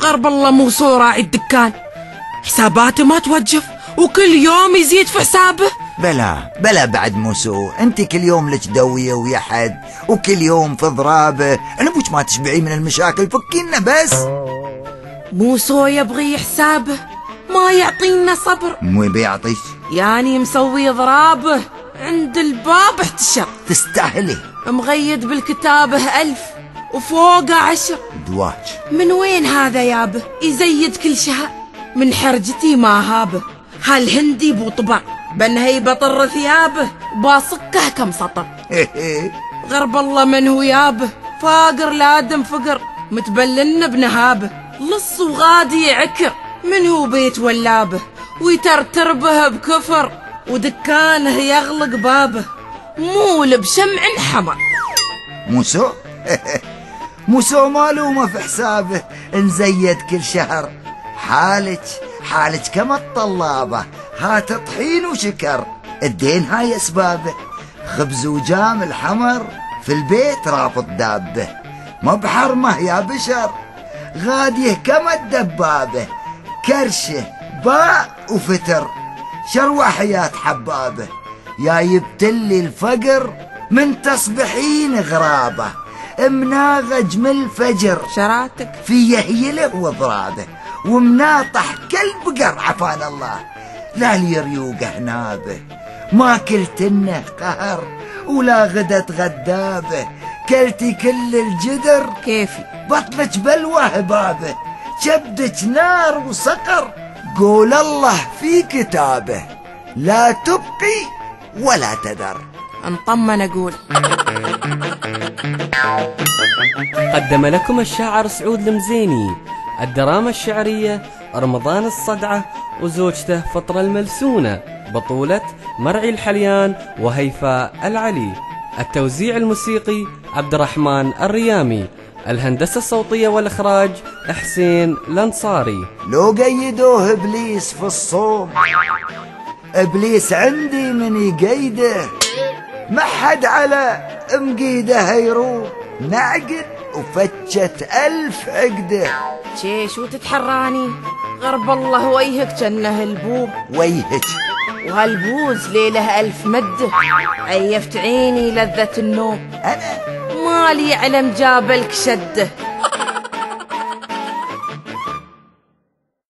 غرب الله موسو راعي الدكان، حساباته ما توجف وكل يوم يزيد في حسابه. بلا بعد موسو، انت كل يوم لك دوية ويا حد وكل يوم في ضرابه. انا بوش ما تشبعي من المشاكل، فكينا بس. موسو يبغي حسابه، ما يعطينا صبر. مو بيعطيش، يعني مسوي ضرابه عند الباب احتشر. تستاهلي. مغيد بالكتابه 1000 وفوقه 10 دواج. من وين هذا يابه؟ يزيد كل شهر من حرجتي ما هابه. هالهندي بو طبع بنهي بطر ثيابه، باصكه كم سطر. غرب الله من هو يابه، فاقر لادم فقر، متبلن بنهابه. لص وغادي يعكر، من هو بيت ولابه، ويترتر به بكفر، ودكانه يغلق بابه، مول بشمع حمر. موسو موسو مالومه في حسابه، نزيد كل شهر. حالك كما الطلابة، هات طحين وشكر، الدين هاي اسبابه. خبز وجام الحمر في البيت رابط دابه، ما بحرمه يا بشر، غاديه كما الدبابه. كرشه باء وفتر، شروى حياة حبابه. يا يبتلي الفقر من تصبحين غرابه، مناغج من الفجر شراتك في يهيله وضرابه، ومناطح كالبقر عفان الله. لا لي ريوقه نابه، ما كلتنه قهر ولا غدت غدابه. كلتي كل الجدر كيفي، بطنك بلوى هبابه، كبدك نار وصقر. قول الله في كتابه، لا تبقي ولا تذر. انطمن اقول. قدم لكم الشاعر سعود المزيني الدراما الشعرية رمضان الصدعة وزوجته فطرة الملسونة، بطولة مرعي الحليان وهيفاء العلي. التوزيع الموسيقي عبد الرحمن الريامي. الهندسة الصوتية والإخراج حسين الأنصاري. لو قيدوه إبليس في الصوم، إبليس عندي من يقيده، ما حد على مقيده هيروم. نعقد وفتشت 1000 عقده. شو تتحراني؟ غرب الله ويهك جنه البوب. ويهك وهالبوز ليله 1000 مده، عيفت عيني لذة النوم. أنا مالي علم جابلك شده.